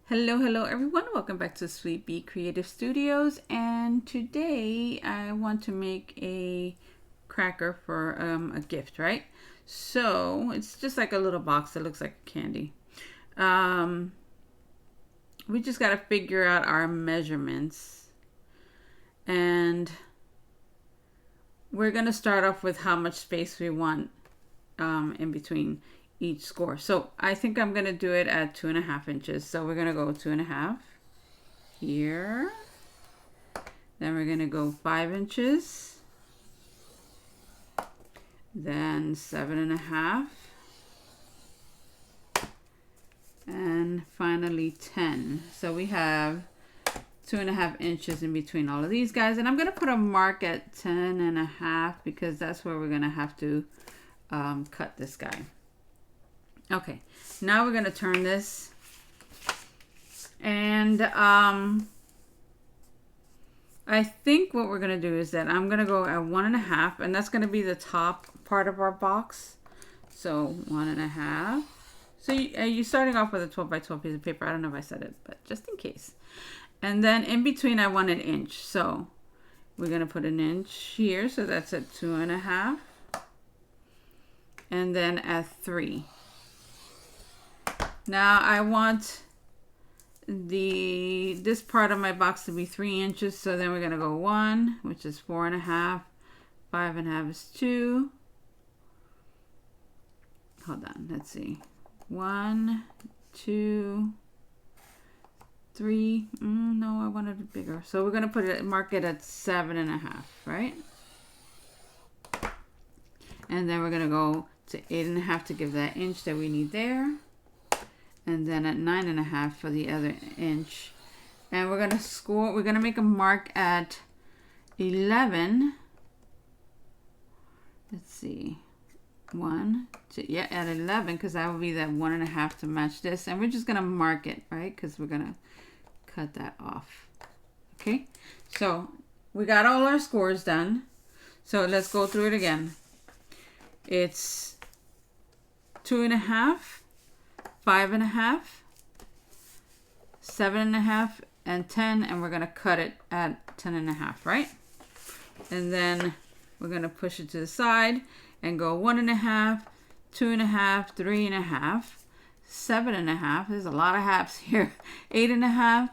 Hello everyone. Welcome back to Sweet Bee Creative Studios. And today I want to make a cracker for a gift, right? So it's just like a little box that looks like candy. Um, we just got to figure out our measurements. And we're going to start off with how much space we want in between each score. So I think I'm going to do it at 2.5 inches. So we're going to go 2.5 here. Then we're going to go 5 inches. Then 7.5. And finally 10. So we have 2.5 inches in between all of these guys. And I'm going to put a mark at 10.5 because that's where we're going to have to cut this guy. Okay, now we're going to turn this. And I think what we're going to do is that I'm going to go at 1.5, and that's going to be the top part of our box. So 1.5. So you're starting off with a 12 by 12 piece of paper. I don't know if I said it, but just in case. And then in between, I want an inch. So we're going to put an inch here. So that's at 2.5. And then at 3. Now I want this part of my box to be 3 inches. So then we're going to go 1, which is 4.5. 5.5 is 2. Hold on. Let's see. 1, 2, 3. No, I wanted it bigger. So we're going to put it, mark it at 7.5, right? And then we're going to go to 8.5 to give that inch that we need there. And then at 9.5 for the other inch. And we're going to score, we're going to make a mark at 11. Let's see. 1, 2, yeah, at 11, because that will be that 1.5 to match this. And we're just going to mark it, right? Because we're going to cut that off. Okay. So we got all our scores done. So let's go through it again. It's 2.5. 5.5, 7.5, and 10, and we're going to cut it at 10.5, right? And then we're going to push it to the side and go 1.5, 2.5, 3.5, 7.5. There's a lot of halves here. 8.5,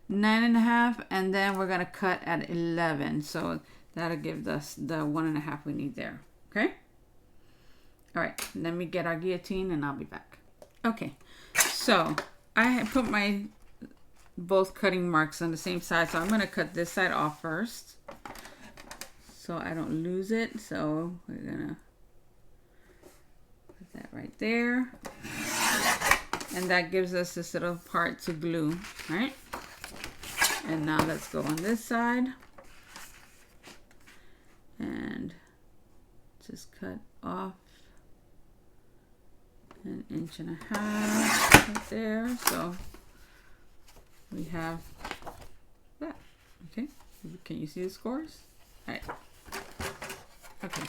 9.5, and then we're going to cut at 11. So that'll give us the 1.5 we need there. Okay? All right, let me get our guillotine and I'll be back. Okay, so I put my both cutting marks on the same side. So I'm going to cut this side off first so I don't lose it. So we're going to put that right there. And that gives us this little part to glue, right? And now let's go on this side. And just cut off 1.5 inches right there. So we have that. Okay. Can you see the scores? All right. Okay.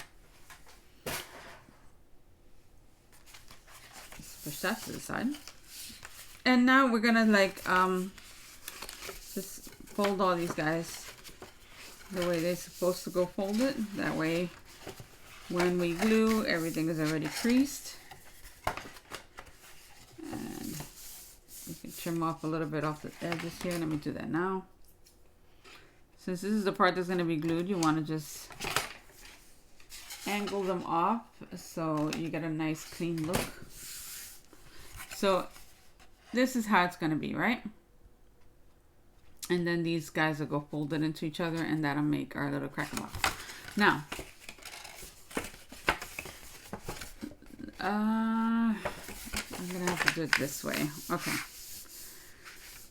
Let's push that to the side. And now we're gonna just fold all these guys the way they're supposed to go folded. That way when we glue, everything is already creased. And we can trim off a little bit off the edges here. Let me do that now. Since this is the part that's going to be glued, you want to just angle them off so you get a nice clean look. So this is how it's going to be, right? And then these guys will go folded into each other, and that'll make our little cracker box. Now, I'm going to have to do it this way. Okay.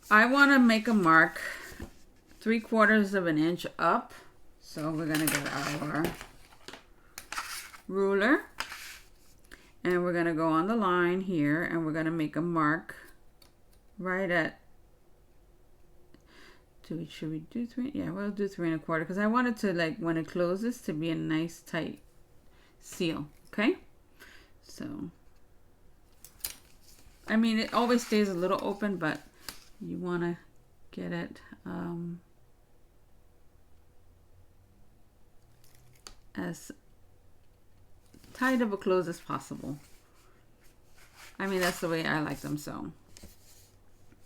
I want to make a mark 3/4 of an inch up. So we're going to get our ruler. And we're going to go on the line here. And we're going to make a mark right at... Should we do 3? Yeah, we'll do 3.25. Because I want it to, like, when it closes, to be a nice tight seal. Okay? So... I mean, it always stays a little open, but you want to get it as tight of a close as possible. I mean, that's the way I like them sewn.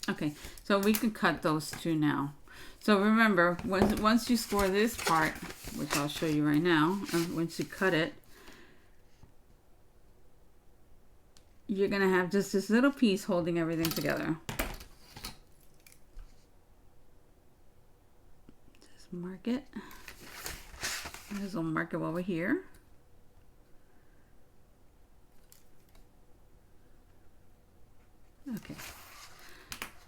Okay, so we can cut those two now. So remember, once you score this part, which I'll show you right now, once you cut it, you're gonna have just this little piece holding everything together. Just mark it. Might as well mark it while we're here. Okay.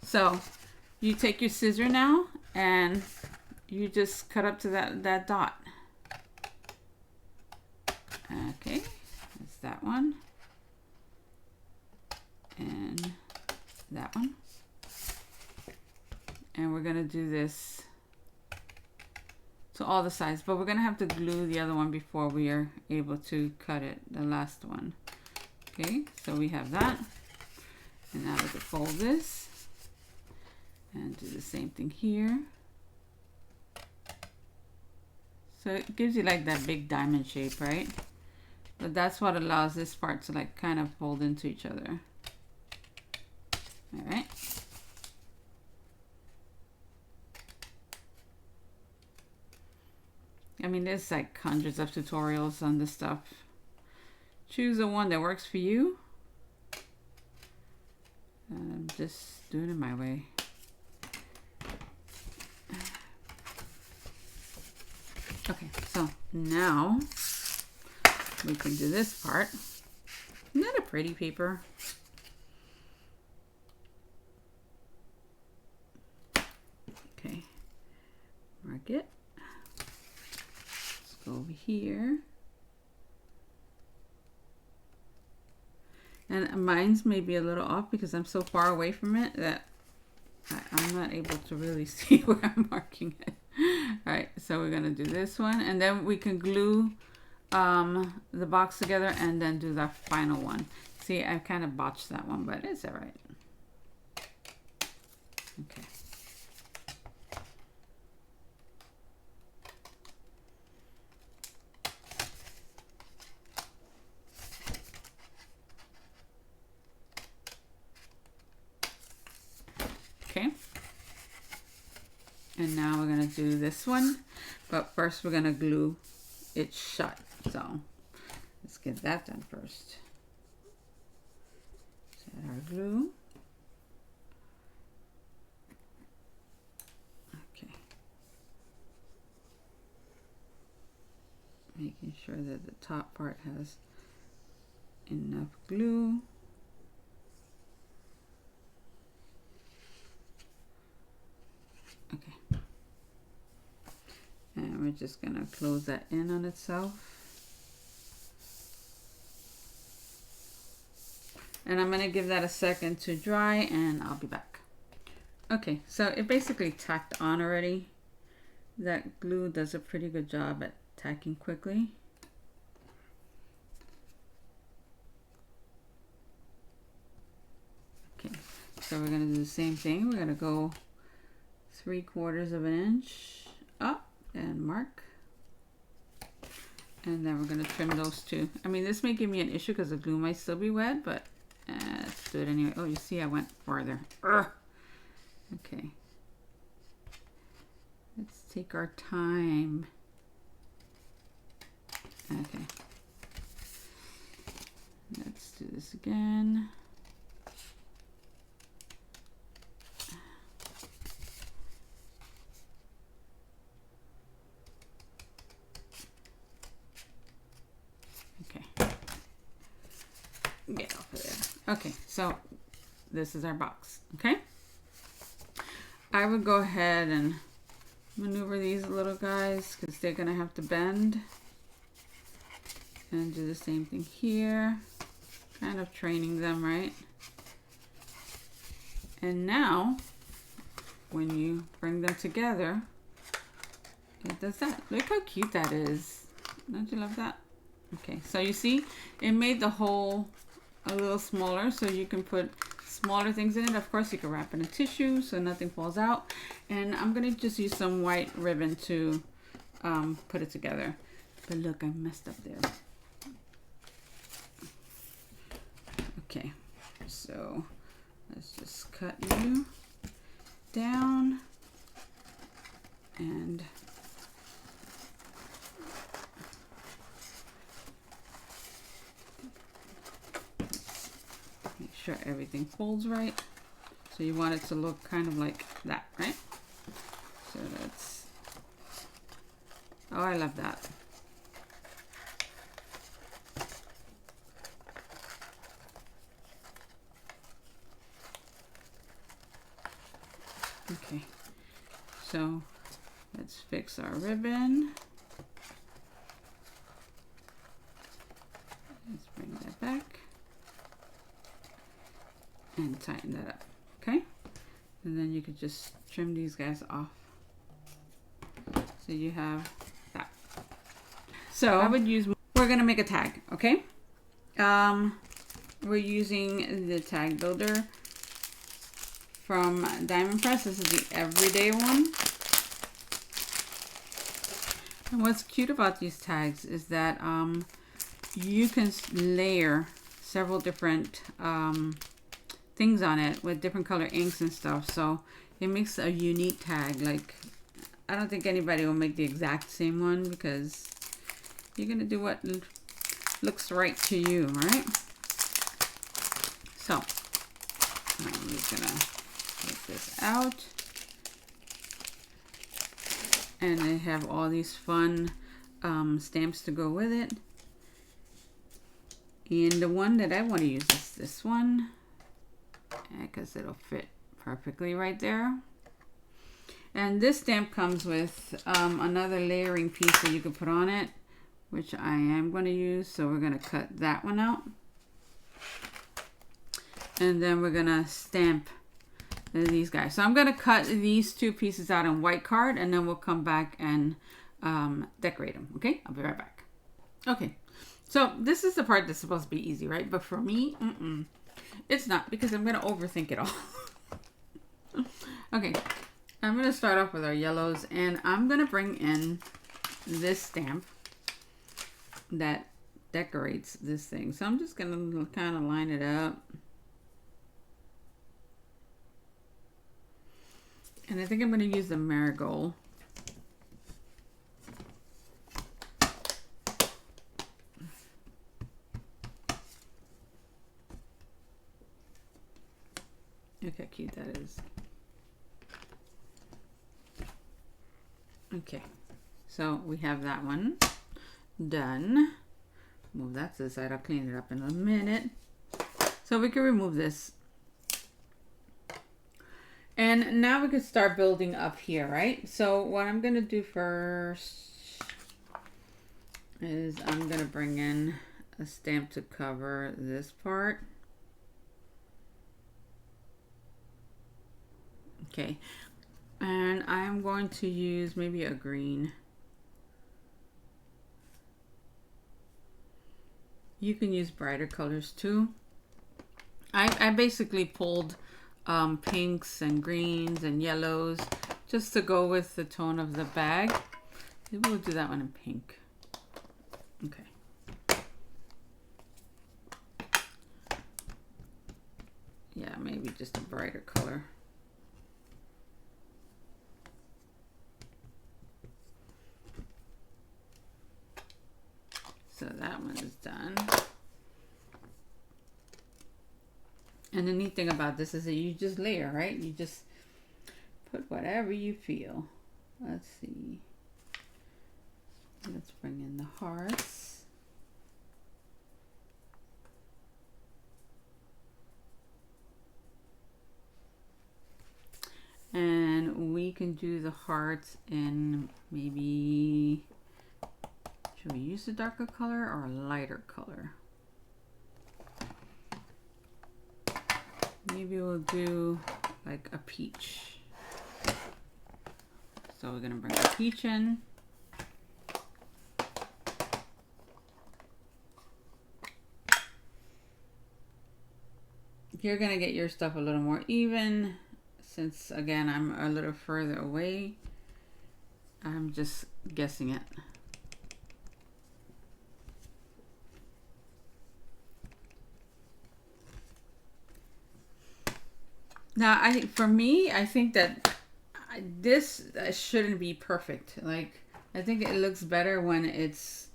So you take your scissor now and you just cut up to that dot. Okay, that's that one. And that one. And we're gonna do this to all the sides, but we're gonna have to glue the other one before we are able to cut it, the last one. Okay, so we have that. And now we can fold this and do the same thing here. So it gives you like that big diamond shape, right? But that's what allows this part to like kind of fold into each other. All right. I mean, there's like hundreds of tutorials on this stuff. Choose the one that works for you. I'm just doing it my way. Okay, so now we can do this part. Isn't that a pretty paper? Okay, mark it. Let's go over here. And mine's may be a little off because I'm so far away from it that I'm not able to really see where I'm marking it. All right, so we're gonna do this one, and then we can glue the box together and then do the final one. See, I kind of botched that one, but it's all right. Okay. Okay. And now we're gonna do this one, but first we're gonna glue it shut. So let's get that done first. Set our glue. Okay. Making sure that the top part has enough glue. Okay. And we're just gonna close that in on itself. And I'm gonna give that a second to dry and I'll be back. Okay, so it basically tacked on already. That glue does a pretty good job at tacking quickly. Okay, so we're gonna do the same thing. We're gonna go 3/4 of an inch up and mark. And then we're gonna trim those two. I mean, this may give me an issue because the glue might still be wet, but let's do it anyway. Oh, you see I went farther. Ugh. Okay. Let's take our time. Okay. Let's do this again. Get off of there. Okay, so this is our box. Okay, I would go ahead and maneuver these little guys because they're gonna have to bend, and do the same thing here, kind of training them, right? And now when you bring them together, it does that. Look how cute that is. Don't you love that? Okay, so you see it made the hole a little smaller so you can put smaller things in it. Of course, you can wrap it in tissue so nothing falls out. And I'm gonna just use some white ribbon to put it together. But look, I messed up there. Okay, so let's just cut you down and make sure everything folds right. So you want it to look kind of like that, right? So that's, oh, I love that. Okay, so let's fix our ribbon. Let's bring that back and tighten that up, okay? And then you could just trim these guys off. So you have that. So I would use, we're gonna make a tag, okay? We're using the tag builder from Diamond Press. This is the everyday one. And what's cute about these tags is that you can layer several different things on it with different color inks and stuff. So it makes a unique tag. Like, I don't think anybody will make the exact same one because you're gonna do what looks right to you, right? So I'm just gonna take this out, and they have all these fun stamps to go with it. And the one that I want to use is this one, because it'll fit perfectly right there. And this stamp comes with another layering piece that you can put on it, which I am going to use. So we're going to cut that one out, and then we're going to stamp these guys. So I'm going to cut these two pieces out in white card, and then we'll come back and decorate them. Okay, I'll be right back. Okay, so this is the part that's supposed to be easy, right? But for me, it's not, because I'm going to overthink it all. Okay, I'm going to start off with our yellows, and I'm going to bring in this stamp that decorates this thing. So I'm just going to kind of line it up. And I think I'm going to use the marigold. Look how cute that is. Okay, so we have that one done. Move that to the side. I'll clean it up in a minute. So we can remove this. And now we can start building up here, right? So what I'm going to do first is I'm going to bring in a stamp to cover this part. Okay. And I'm going to use maybe a green. You can use brighter colors too. I basically pulled pinks and greens and yellows just to go with the tone of the bag. Maybe we'll do that one in pink. Okay. Yeah, maybe just a brighter color. So that one is done. And the neat thing about this is that you just layer, right? You just put whatever you feel. Let's see. Let's bring in the hearts. And we can do the hearts in maybe, should we use a darker color or a lighter color? Maybe we'll do like a peach. So we're gonna bring the peach in. You're gonna get your stuff a little more even, since again I'm a little further away. I'm just guessing it. Now, for me, I think that this shouldn't be perfect. Like, I think it looks better when it's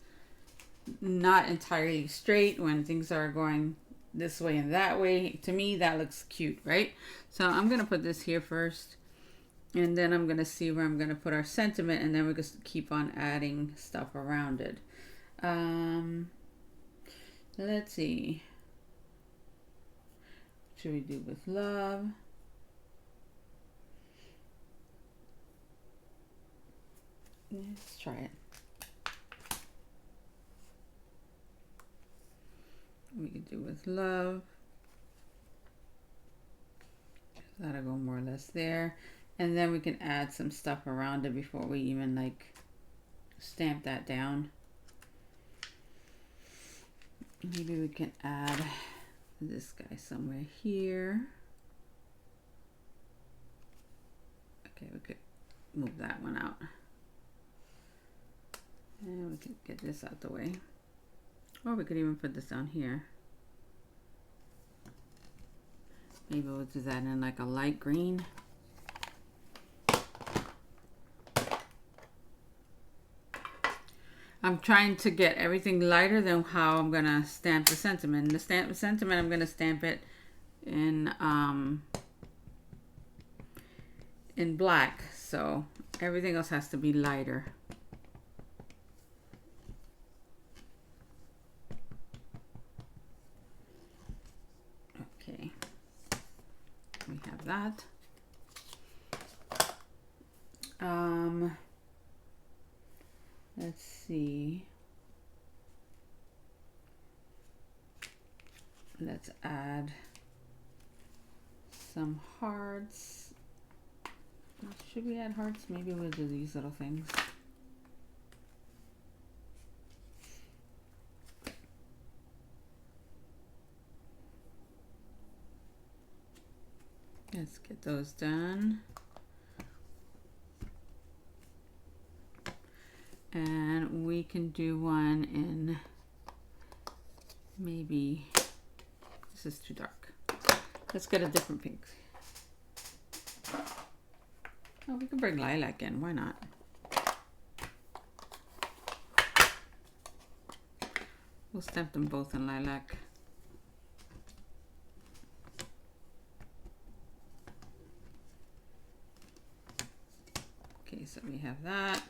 not entirely straight, when things are going this way and that way. To me, that looks cute, right? So I'm gonna put this here first, and then I'm gonna see where I'm gonna put our sentiment, and then we're just keep on adding stuff around it. Let's see. What should we do with love? Let's try it. We could do with love. That'll go more or less there. And then we can add some stuff around it before we even like stamp that down. Maybe we can add this guy somewhere here. Okay, we could move that one out. And we can get this out the way. Or we could even put this down here. Maybe we'll do that in like a light green. I'm trying to get everything lighter than how I'm gonna stamp the sentiment. The sentiment, I'm gonna stamp it in black, so everything else has to be lighter. Okay, we have that. Let's see. Let's add some hearts. Should we add hearts? Maybe we'll do these little things. Let's get those done. And we can do one in maybe, this is too dark. Let's get a different pink. Oh, we can bring lilac in, why not? We'll stamp them both in lilac. Okay, so we have that.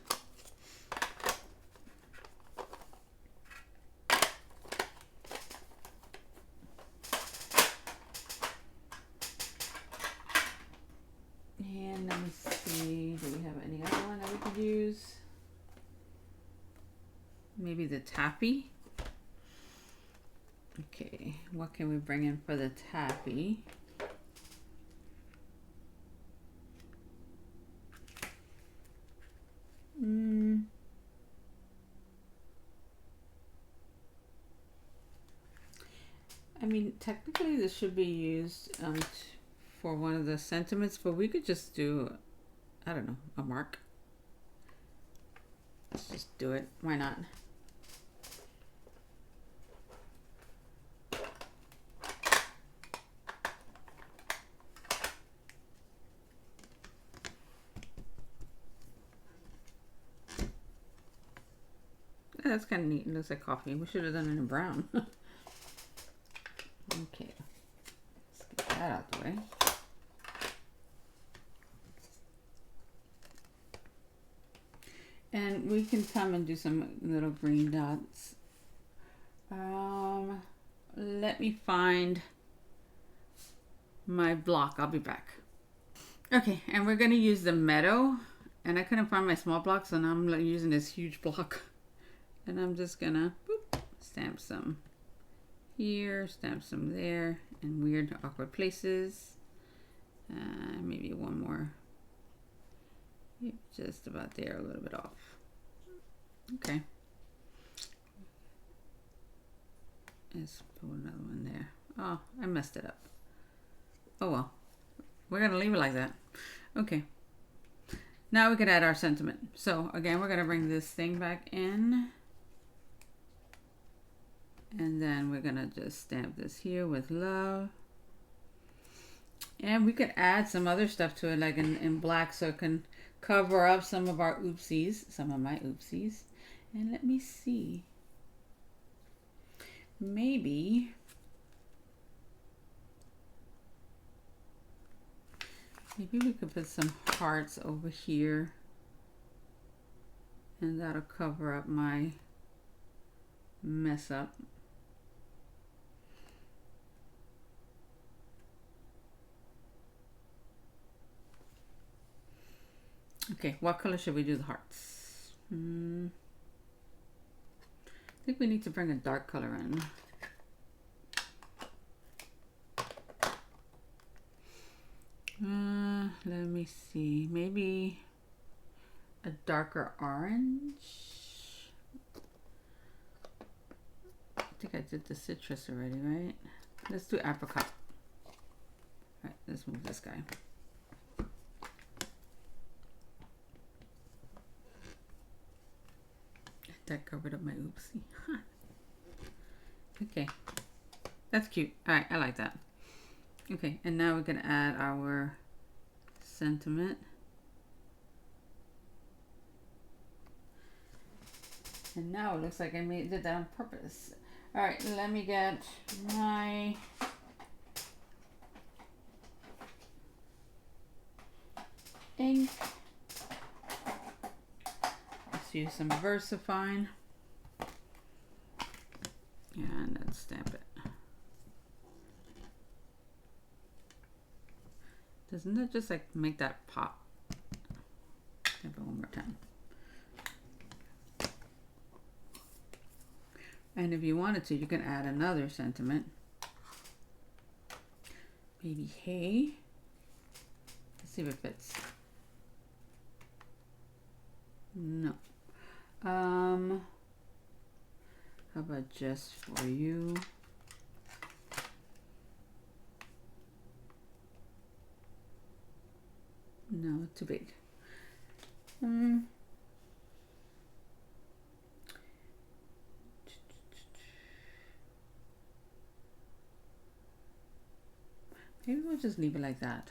And let me see, do we have any other one that we could use? Maybe the taffy. Okay, what can we bring in for the taffy? I mean, technically this should be used for one of the sentiments, but we could just do, I don't know, a mark. Let's just do it. Why not? Yeah, that's kind of neat. It looks like coffee. We should have done it in brown. Okay, let's get that out the way. And we can come and do some little green dots. Let me find my block. I'll be back. Okay, and we're gonna use the meadow. And I couldn't find my small block, so now I'm using this huge block. And I'm just gonna boop, stamp some here, stamp some there, in weird, awkward places. Maybe one more. Just about there, a little bit off. Okay. Let's put another one there. Oh, I messed it up. Oh well, we're gonna leave it like that. Okay. Now we can add our sentiment. So again, we're gonna bring this thing back in. And then we're gonna just stamp this here with love. And we could add some other stuff to it, like in black, so it can cover up some of our oopsies, some of my oopsies. And let me see. Maybe we could put some hearts over here. And that'll cover up my mess up. Okay, what color should we do the hearts? I think we need to bring a dark color in. Let me see, maybe a darker orange. I think I did the citrus already, right? Let's do apricot. All right, let's move this guy. That covered up my oopsie. Okay, that's cute. All right, I like that. Okay, and now we're gonna add our sentiment. And now it looks like I did that on purpose. All right, let me get my ink. Let's use some VersaFine. And let's stamp it. Doesn't that just like make that pop? Stamp it one more time. And if you wanted to, you can add another sentiment. Maybe hey. Let's see if it fits. No. How about just for you? No, too big. Maybe we'll just leave it like that.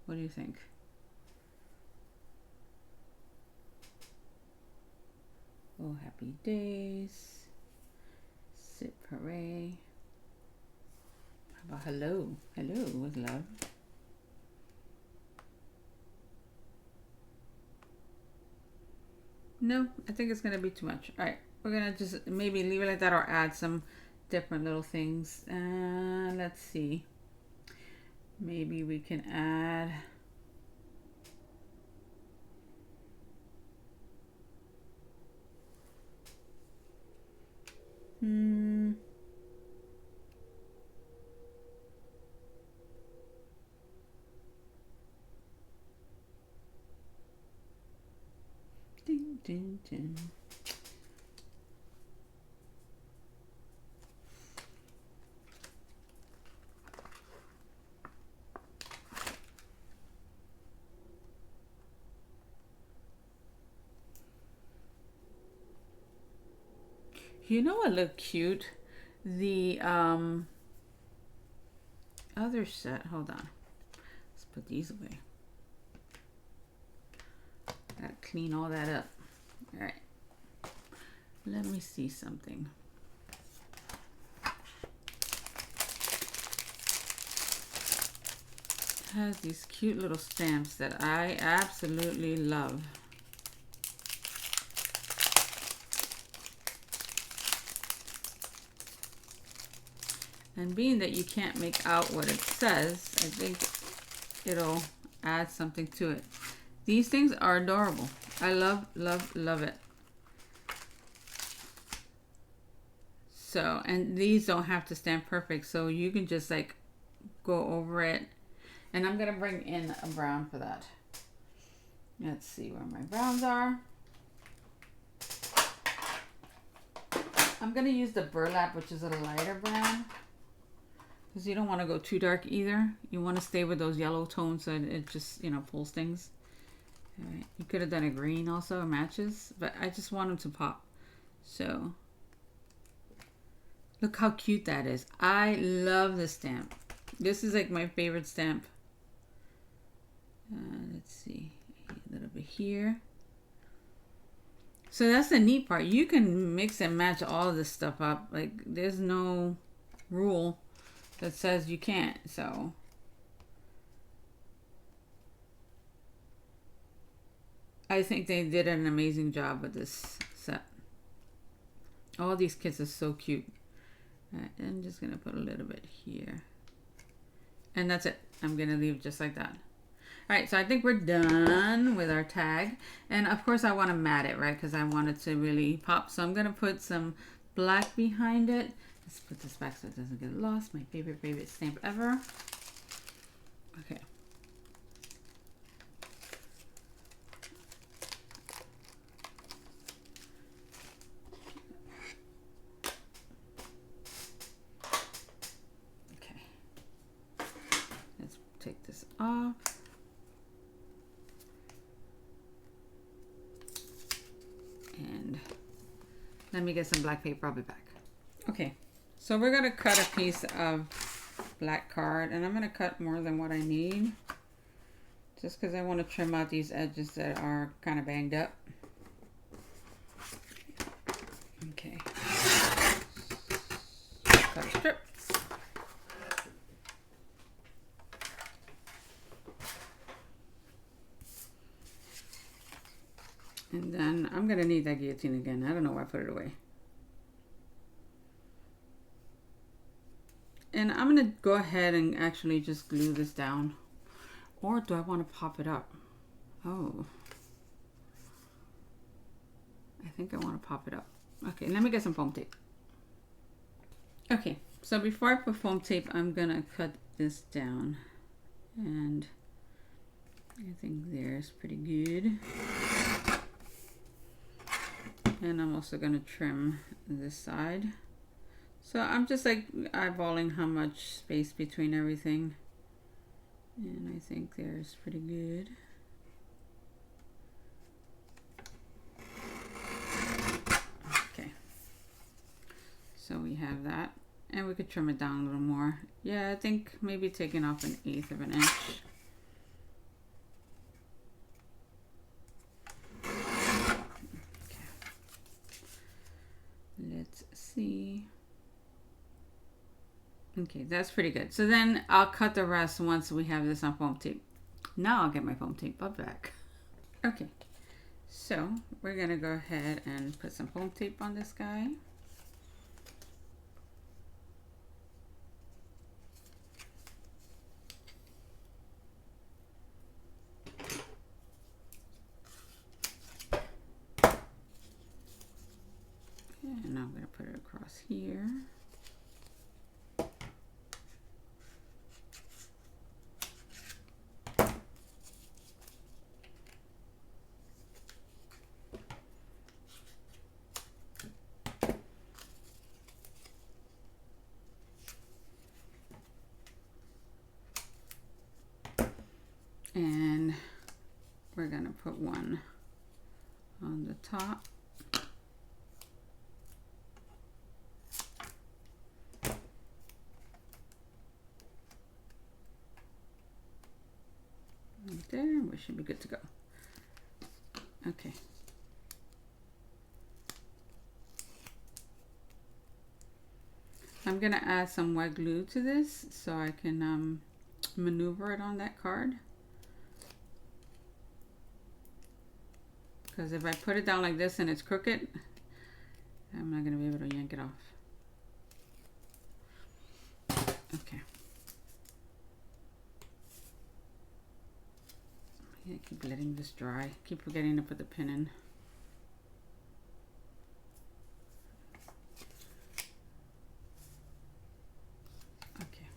What do you think? Oh, happy days. Sip hooray. How about hello? Hello with love. No, I think it's gonna be too much. All right, we're gonna just maybe leave it like that or add some different little things. Let's see. Maybe we can add ding, ding, ding. You know what looked cute? The other set. Hold on. Let's put these away. Gotta clean all that up. All right. Let me see something. It has these cute little stamps that I absolutely love. And being that you can't make out what it says, I think it'll add something to it. These things are adorable. I love, love, love it. So, and these don't have to stand perfect, so you can just like go over it. And I'm gonna bring in a brown for that. Let's see where my browns are. I'm gonna use the burlap, which is a lighter brown. because you don't want to go too dark either. You want to stay with those yellow tones so it just, you know, pulls things. All right. You could have done a green also, matches, but I just want them to pop. So look how cute that is. I love this stamp. This is like my favorite stamp. Let's see, a little bit here. So that's the neat part. You can mix and match all of this stuff up. Like there's no rule that says you can't. So I think they did an amazing job with this set. All these kits are so cute. All right, I'm just gonna put a little bit here. And that's it. I'm gonna leave just like that. All right, so I think we're done with our tag. And of course I want to mat it, right? Because I want it to really pop. So I'm going to put some black behind it. Let's put this back so it doesn't get lost. My favorite stamp ever. Okay. Okay. Let's take this off. And let me get some black paper. I'll be back. Okay, so we're going to cut a piece of black card, and I'm going to cut more than what I need just because I want to trim out these edges that are kind of banged up. Okay, cut a strip. And then I'm going to need that guillotine again. I don't know why I put it away. And I'm going to go ahead and actually just glue this down. Or do I want to pop it up? Oh. I think I want to pop it up. Okay, let me get some foam tape. Okay, so before I put foam tape, I'm going to cut this down. And I think there's pretty good. And I'm also going to trim this side. So I'm just like eyeballing how much space between everything. And I think there's pretty good. Okay. So we have that. And we could trim it down a little more. Yeah, I think maybe taking off 1/8 of an inch. Let's see. Okay, that's pretty good. So then I'll cut the rest once we have this on foam tape. Now I'll get my foam tape back. Okay, so we're gonna go ahead and put some foam tape on this guy. And I'm gonna put it across here. And we're gonna put one on the top. Right there, we should be good to go. Okay. I'm gonna add some white glue to this so I can maneuver it on that card. Because if I put it down like this and it's crooked, I'm not going to be able to yank it off. Okay. I keep letting this dry. Keep forgetting to put the pin in. Okay.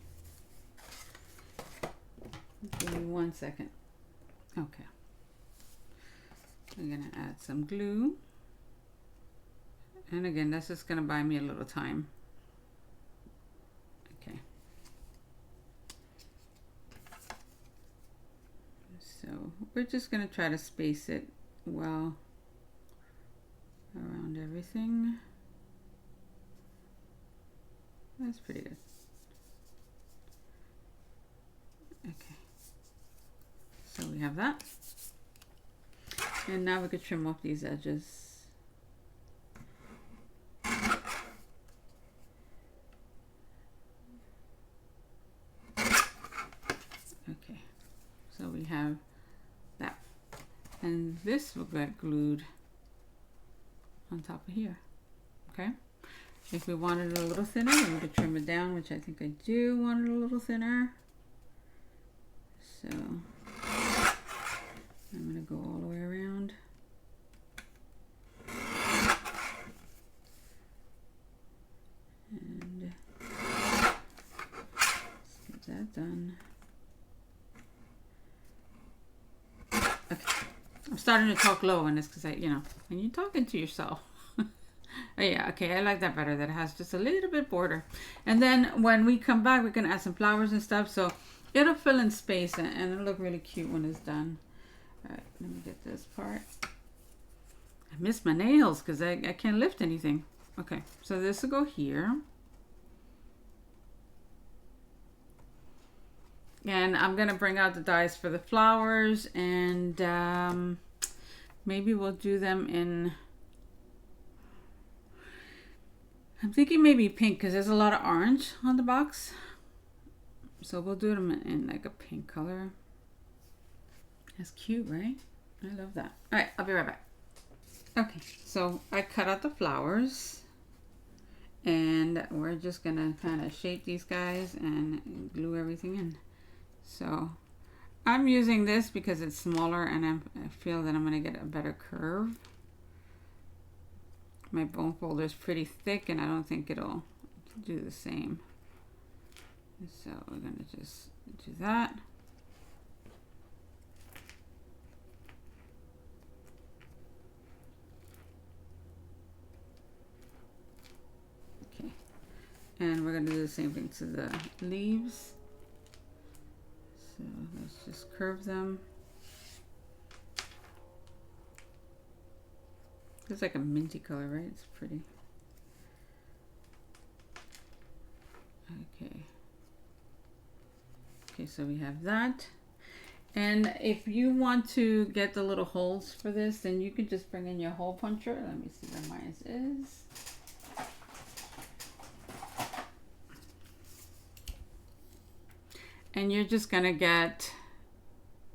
Give me 1 second. Okay. I'm gonna add some glue. And again, that's just gonna buy me a little time. Okay. we're just going to try to space it well around everything. That's pretty good. Okay, so we have that. And now we could trim off these edges. Okay, so we have that. And this will get glued on top of here, okay? If we wanted it a little thinner, then we could trim it down, which I think I do want it a little thinner. So I'm gonna go all the way around. And let's get that done. Okay, I'm starting to talk low on this because when you're talking to yourself. Oh, yeah, okay, I like that better, that it has just a little bit border. And then when we come back, we can add some flowers and stuff, so it'll fill in space and it'll look really cute when it's done. All right, let me get this part. I missed my nails because I can't lift anything. Okay, so this will go here. And I'm going to bring out the dies for the flowers, and maybe we'll do them in... I'm thinking maybe pink because there's a lot of orange on the box. So we'll do them in like a pink color. That's cute, right? I love that. All right, I'll be right back. Okay, so I cut out the flowers. And we're just going to kind of shape these guys and glue everything in. So I'm using this because it's smaller and I feel that I'm going to get a better curve. My bone folder is pretty thick and I don't think it'll do the same. So we're going to just do that. Okay. And we're going to do the same thing to the leaves. So let's just curve them. It's like a minty color, right? It's pretty. Okay. Okay, so we have that. And if you want to get the little holes for this, then you could just bring in your hole puncher. Let me see where mine is. And you're just gonna get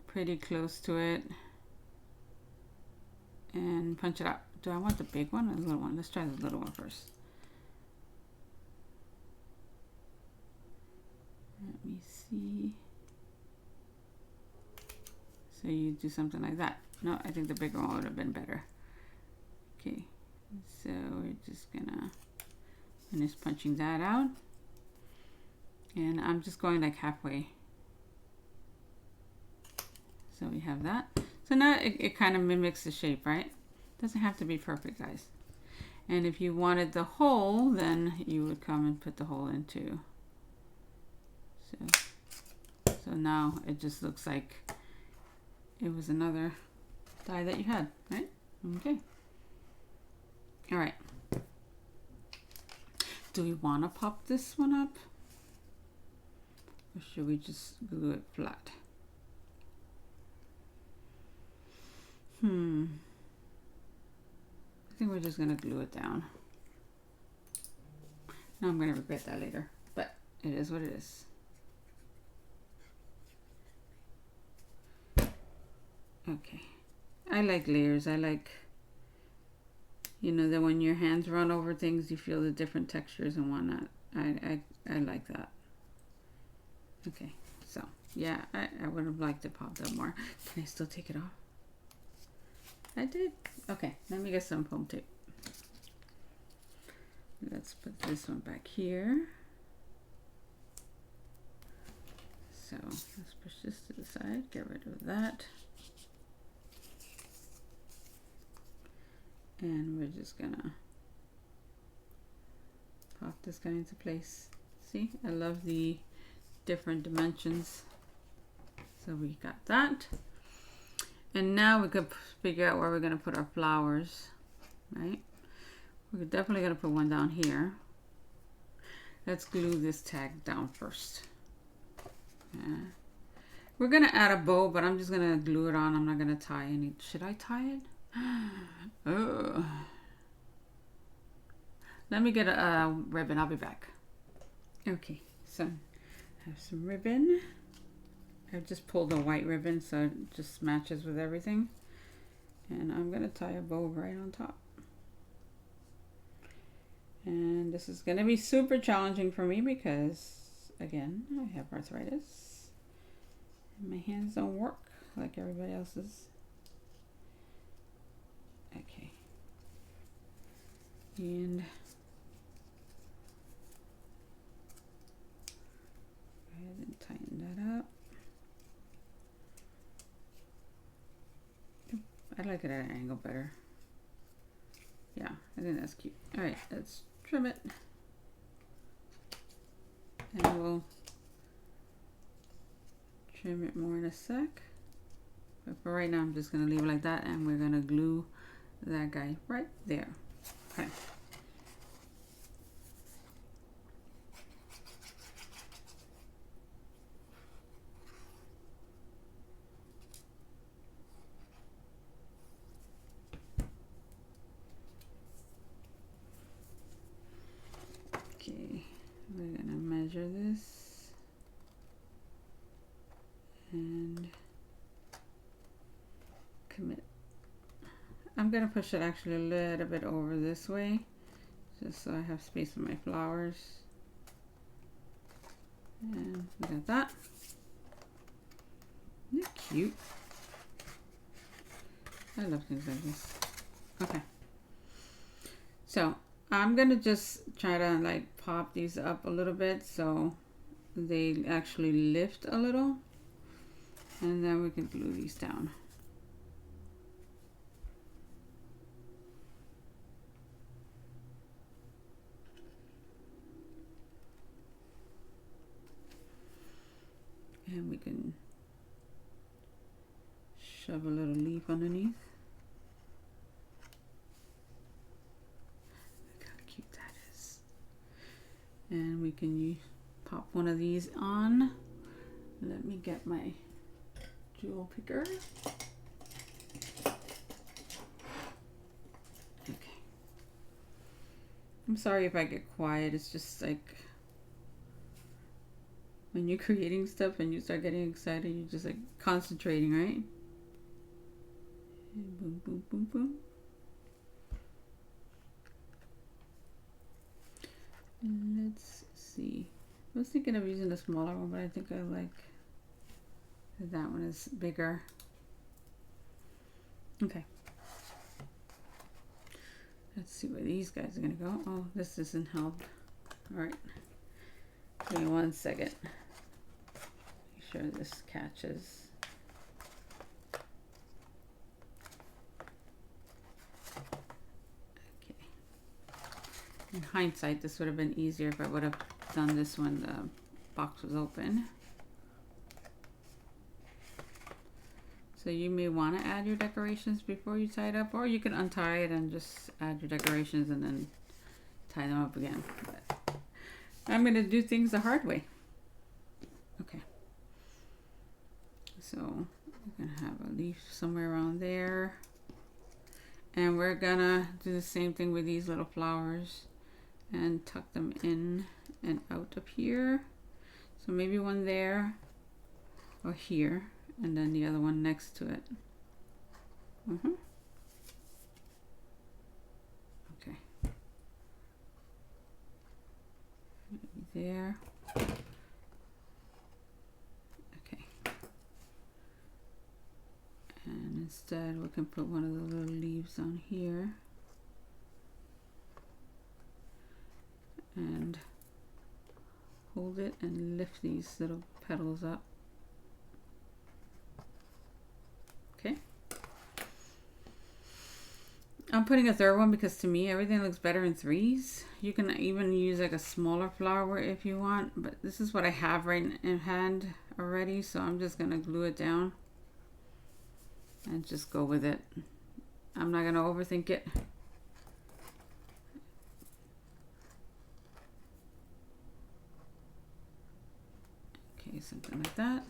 pretty close to it and punch it out. Do I want the big one or the little one? Let's try the little one first. Let me see. So you do something like that. No, I think the bigger one would have been better. Okay, so we're just gonna finish punching that out. And I'm just going like halfway. So we have that. So now it kind of mimics the shape, right? Doesn't have to be perfect, guys. And if you wanted the hole, then you would come and put the hole in too. So now it just looks like it was another die that you had, right? Okay. All right. Do we want to pop this one up? Or should we just glue it flat? I think we're just going to glue it down. Now I'm going to regret that later, but it is what it is. Okay. I like layers. I like, that when your hands run over things, you feel the different textures and whatnot. I like that. Okay, so yeah, I would have liked to pop that more. Can I still take it off? I did. Okay, let me get some foam tape. Let's put this one back here. So let's push this to the side, get rid of that. And we're just gonna pop this guy into place. See, I love the different dimensions. So we got that. And now we could figure out where we're going to put our flowers, right? We're definitely going to put one down here. Let's glue this tag down first. Yeah. We're going to add a bow, but I'm just going to glue it on. I'm not going to tie any. Should I tie it? Oh. Let me get a ribbon. I'll be back. Okay, so I have some ribbon. I just pulled a white ribbon so it just matches with everything. And I'm going to tie a bow right on top. And this is going to be super challenging for me because, again, I have arthritis. And my hands don't work like everybody else's. Okay. And go ahead and tighten that up. I like it at an angle better. Yeah, I think that's cute. All right, let's trim it. And we'll trim it more in a sec. But for right now, I'm just gonna leave it like that, and we're gonna glue that guy right there. Okay. Okay, we're gonna measure this and commit. I'm gonna push it actually a little bit over this way, just so I have space for my flowers. And we got that. Isn't that cute? I love things like this. Okay. So I'm gonna just try to like pop these up a little bit so they actually lift a little, and then we can glue these down. And we can shove a little leaf underneath. Look how cute that is. And we can pop one of these on. Let me get my jewel picker. Okay. I'm sorry if I get quiet. It's just like when you're creating stuff and you start getting excited, you're just like concentrating, right? And boom, boom, boom, boom. And let's see. I was thinking of using a smaller one, but I think I like that one is bigger. Okay. Let's see where these guys are gonna go. Oh, this isn't helped. All right. Give me 1 second. Make sure this catches. Okay. In hindsight, this would have been easier if I would have done this when the box was open. So you may want to add your decorations before you tie it up, or you can untie it and just add your decorations and then tie them up again. But I'm going to do things the hard way. Okay. So we're going to have a leaf somewhere around there. And we're going to do the same thing with these little flowers and tuck them in and out of here. So maybe one there or here, and then the other one next to it. Okay. Maybe there. Okay. And instead we can put one of the little leaves on here. And hold it and lift these little petals up. Okay. I'm putting a third one because to me everything looks better in threes. You can even use like a smaller flower if you want, but this is what I have right in hand already, so I'm just gonna glue it down. and just go with it. I'm not gonna overthink it. Okay, something like that.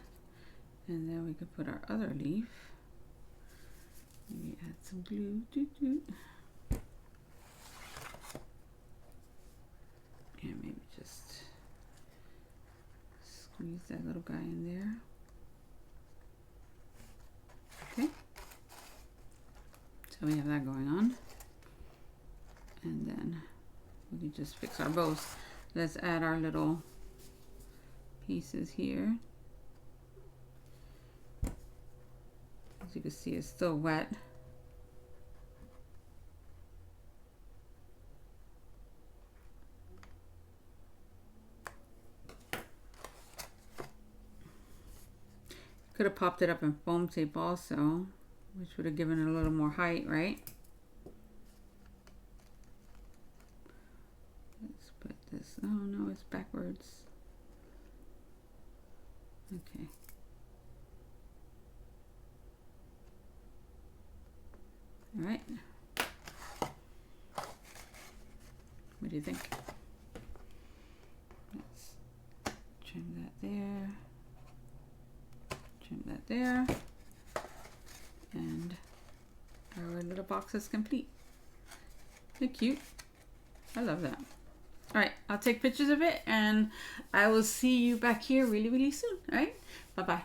And then we could put our other leaf. Maybe add some glue. And maybe just squeeze that little guy in there. Okay. So we have that going on. And then we can just fix our bows. Let's add our little pieces here. As you can see, it's still wet. Could have popped it up in foam tape also, which would have given it a little more height, right? Let's put this, oh no, it's backwards. Okay. All right. What do you think? Let's trim that there. Trim that there. And our little box is complete. They're cute. I love that. All right, I'll take pictures of it and I will see you back here really, really soon. All right, bye-bye.